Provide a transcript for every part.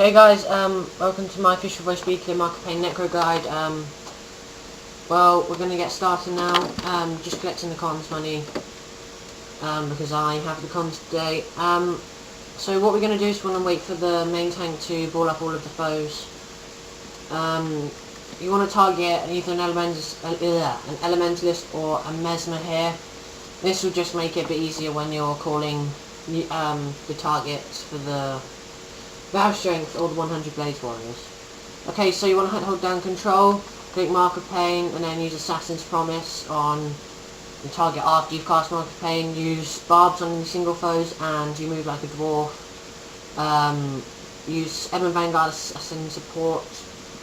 Hey guys, welcome to my official voice weekly Marker Pain Necro guide. Well, we're gonna get started now. Just collecting the cons money, because I have the cons today. So what we're gonna do is we're gonna wait for the main tank to ball up all of the foes. You want to target either an elementalist or a mesmer here. This will just make it a bit easier when you're calling the targets for the Valve Strength or the 100 Blades Warriors. Okay, so you want to hold down Control, click Mark of Pain, and then use Assassin's Promise on the target after you've cast Mark of Pain. Use Barbs on any single foes, and you move like a dwarf. Use Edmund Vanguard Assassin Support.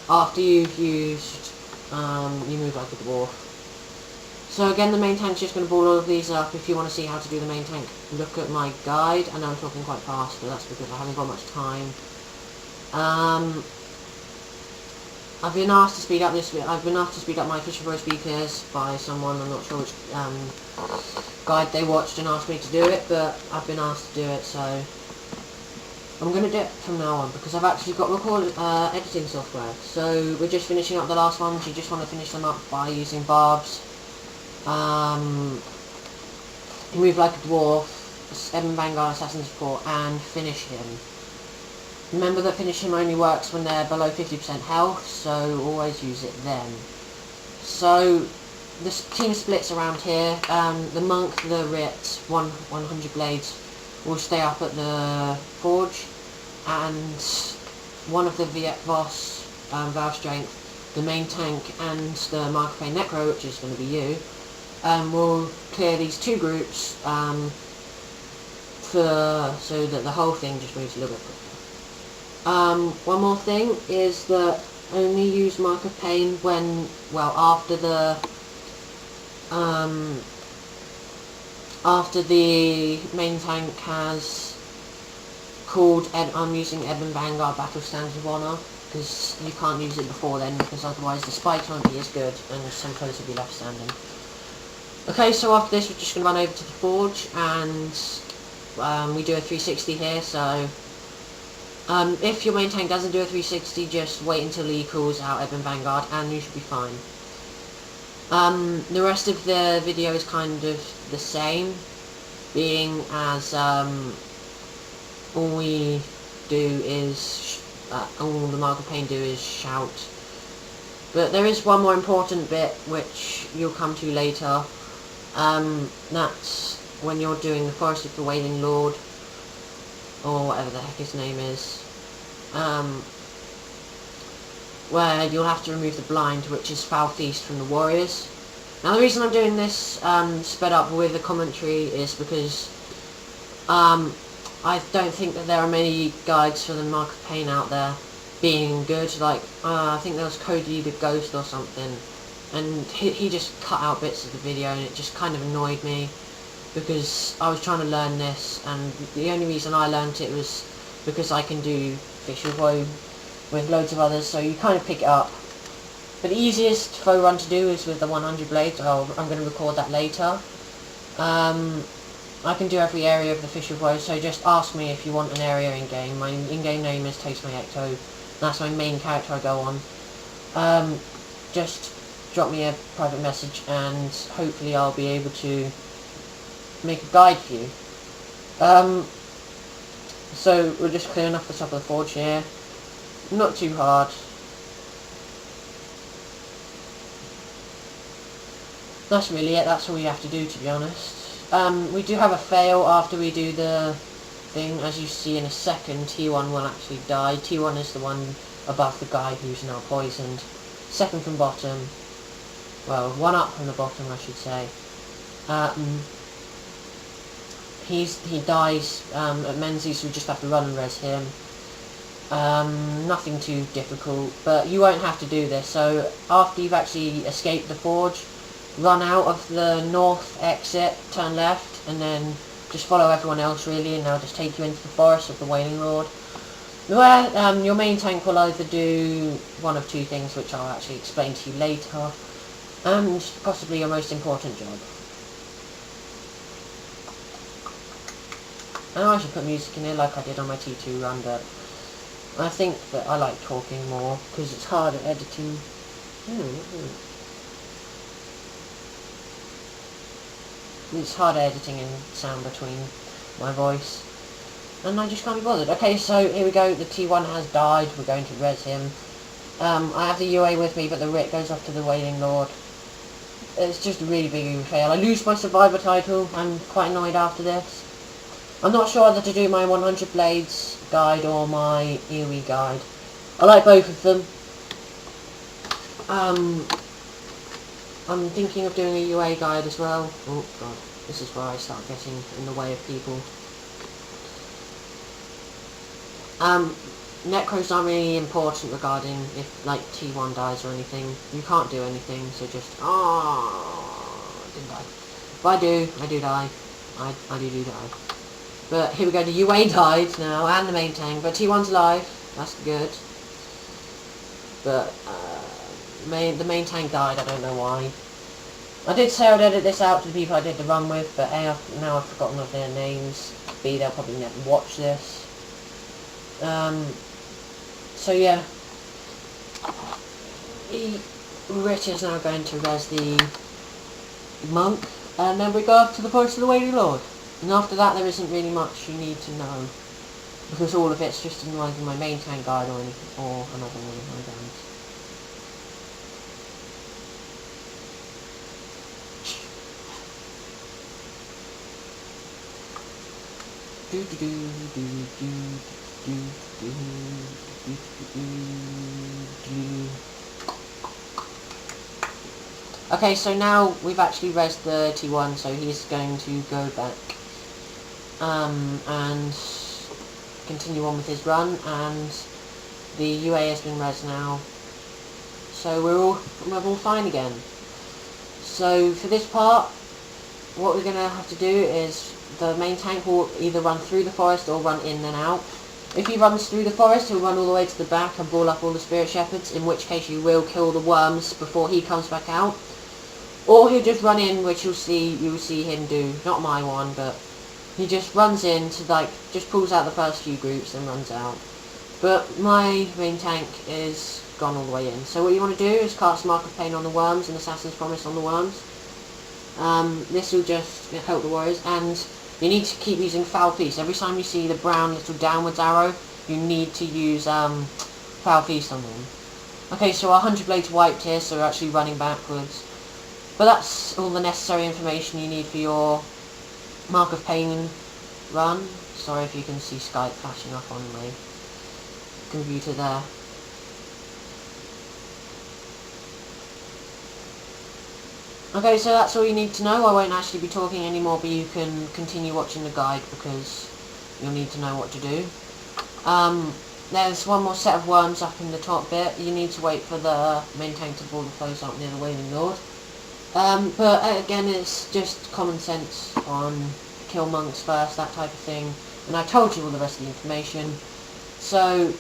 After you've used, you move like a dwarf. So again, the main tank's just going to ball all of these up. If you want to see how to do the main tank, look at my guide. I know I'm talking quite fast, but that's because I haven't got much time. I've been asked to speed up this. I've been asked to speed up my official voice speakers by someone. I'm not sure which guide they watched and asked me to do it, but I've been asked to do it, so I'm going to do it from now on because I've actually got editing software. So we're just finishing up the last ones. You just want to finish them up by using Barbs. You move like a dwarf, Edmund Vanguard Assassin Support, and finish him. Remember that finish him only works when they're below 50% health, so always use it then. So this team splits around here. The monk, the Rit, 100 blades will stay up at the forge, and one of the Voss, Valve Strength, the main tank, and the Mark of Pain Necro, which is going to be you, will clear these two groups so that the whole thing just moves a little bit quicker. One more thing is that only use Mark of Pain when, well, after the main tank has called I'm using Edmund Vanguard Battle Standards of Honor, because you can't use it before then, because otherwise the spikes won't be as good and some foes will be left standing. Okay, so after this we're just going to run over to the forge, and we do a 360 here. So if your main tank doesn't do a 360, just wait until he calls out Edmund Vanguard and you should be fine. The rest of the video is kind of the same, being as all we do is, all the Mark of Pain do is shout. But there is one more important bit which you'll come to later. That's when you're doing the Forest of the Wailing Lord, or whatever the heck his name is, where you'll have to remove the blind, which is southeast from the warriors. Now the reason I'm doing this sped up with the commentary is because I don't think that there are many guides for the Mark of Pain out there being good. Like I think there was Cody the Ghost or something, and he just cut out bits of the video, and it just kind of annoyed me because I was trying to learn this, and the only reason I learned it was because I can do Official Void with loads of others, so you kind of pick it up. But the easiest foe run to do is with the 100 blades. I'm going to record that later. I can do every area of the Official Void, so just ask me if you want an area in-game. My in-game name is Taste My Ecto. That's my main character I go on. Just drop me a private message and hopefully I'll be able to make a guide for you. So we're just clearing off the top of the forge here. Not too hard. That's really it. That's all you have to do, to be honest. We do have a fail after we do the thing. As you see in a second, T1 will actually die. T1 is the one above the guy who's now poisoned. Second from bottom. Well, one up from the bottom, I should say. He dies at Menzies, so we just have to run and res him. Nothing too difficult, but you won't have to do this. So after you've actually escaped the forge, run out of the north exit, turn left, and then just follow everyone else really, and they'll just take you into the Forest of the Wailing Lord, where your main tank will either do one of two things, which I'll actually explain to you later, and possibly your most important job. I know I should put music in here like I did on my T2 run, but I think that I like talking more because it's harder editing. It's harder editing in sound between my voice. And I just can't be bothered. Okay, so here we go. The T1 has died. We're going to res him. I have the UA with me, but the Rit goes off to the Wailing Lord. It's just a really big fail. I lose my Survivor title. I'm quite annoyed after this. I'm not sure whether to do my 100 Blades guide or my EOE guide. I like both of them. I'm thinking of doing a UA guide as well. Oh god, this is where I start getting in the way of people. Necros aren't really important regarding if like T1 dies or anything. You can't do anything, so just I didn't die. If I do die. I do die. But here we go, the UA died now, and the main tank, but T1's alive. That's good. But the main tank died, I don't know why. I did say I'd edit this out to the people I did the run with, but A, now I've forgotten of their names. B, they'll probably never watch this. So yeah. Rich is now going to res the monk, and then we go up to the Voice of the Wailing Lord. And after that there isn't really much you need to know, because all of it's just in either my main tank guide or another one of my guides. Okay, so now we've actually resed the T1, so he's going to go back and continue on with his run, and the UA has been resed now, so we're all fine again. So for this part, what we're going to have to do is the main tank will either run through the forest or run in and out. If he runs through the forest, he'll run all the way to the back and ball up all the spirit shepherds, in which case you will kill the worms before he comes back out. Or he'll just run in, which you'll see him do. Not my one, but he just runs in to just pulls out the first few groups and runs out. But my main tank is gone all the way in. So what you want to do is cast Mark of Pain on the worms and Assassin's Promise on the worms. This will just help the warriors, and you need to keep using Foul Feast. Every time you see the brown little downwards arrow, you need to use Foul Feast on them. Okay, so our 100 blades wiped here, so we're actually running backwards. But that's all the necessary information you need for your Mark of Pain run. Sorry if you can see Skype flashing up on my computer there. Okay, so that's all you need to know. I won't actually be talking anymore, but you can continue watching the guide because you'll need to know what to do. There's one more set of worms up in the top bit. You need to wait for the main tank to ball the foes up near the Wailing Lord. But again, it's just common sense on kill monks first, that type of thing. And I told you all the rest of the information. So,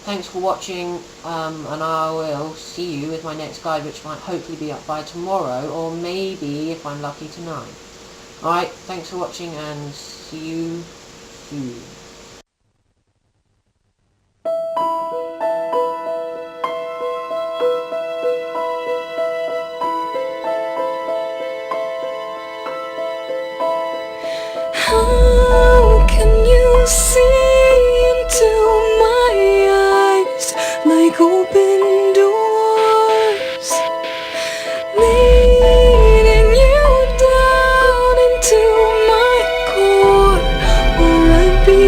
thanks for watching, and I will see you with my next guide, which might hopefully be up by tomorrow, or maybe, if I'm lucky, tonight. Alright, thanks for watching, and see you soon. How can you see into my eyes like open doors, leading you down into my core? Will I be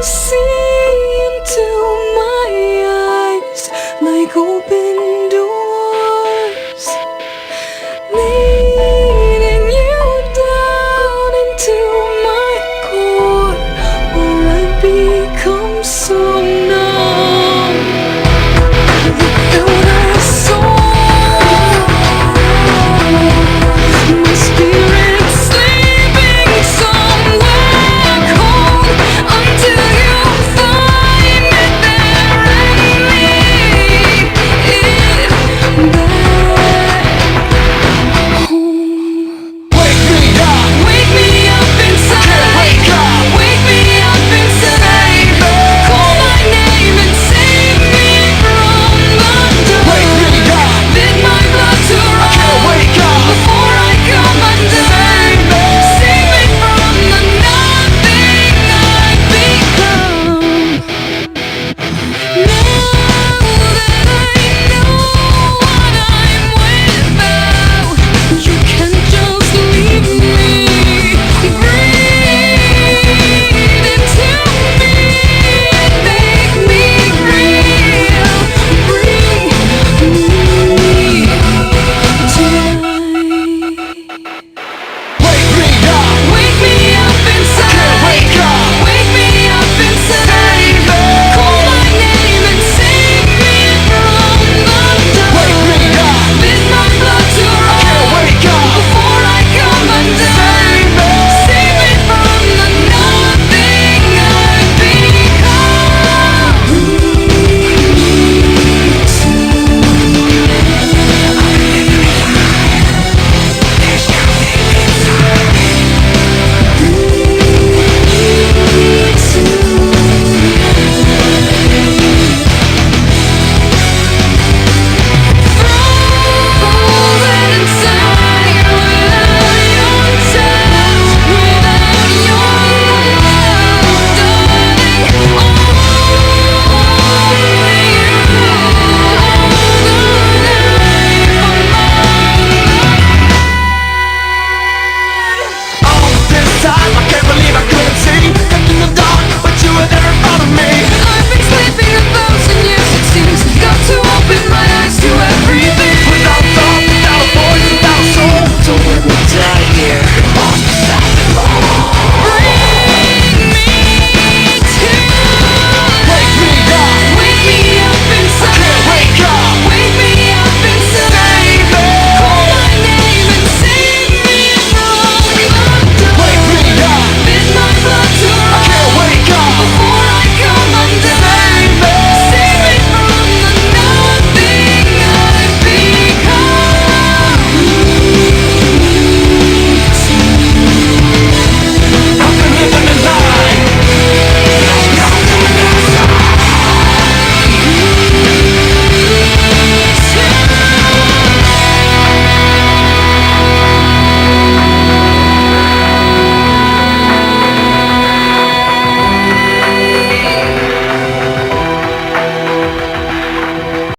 see into my eyes like open doors, leading you down into my core, where I've become so numb without a soul. My spirit sleeping somewhere cold until you find it there and lead it back home. Wake me up! Wake me up inside. Can't wake up! Wake me up inside. Call my name and save me from the dark. Wake me up! Bid my blood to run Can't wake up! before I come undone. Save me from the nothing I've become. Now that I know what I'm without, you can't just leave me. Breathe into me and make me real. Bring me tonight. Wake me up! Wake me up inside. Can't wake up! Wake me up inside. Call my name and save me from the dark. Wake me up! Bid my blood to run Can't wake up! before I come undone. Save me from the nothing I've frozen inside without your touch, without your love, darling. Only you hold the life of mine. All this time, I can't believe I couldn't see. Kept in the dark, but you were there in front of me. I've been sleeping 1,000 years, it seems. Got to open my eyes to everything. Without thought, without a voice, without a soul. So we will die here.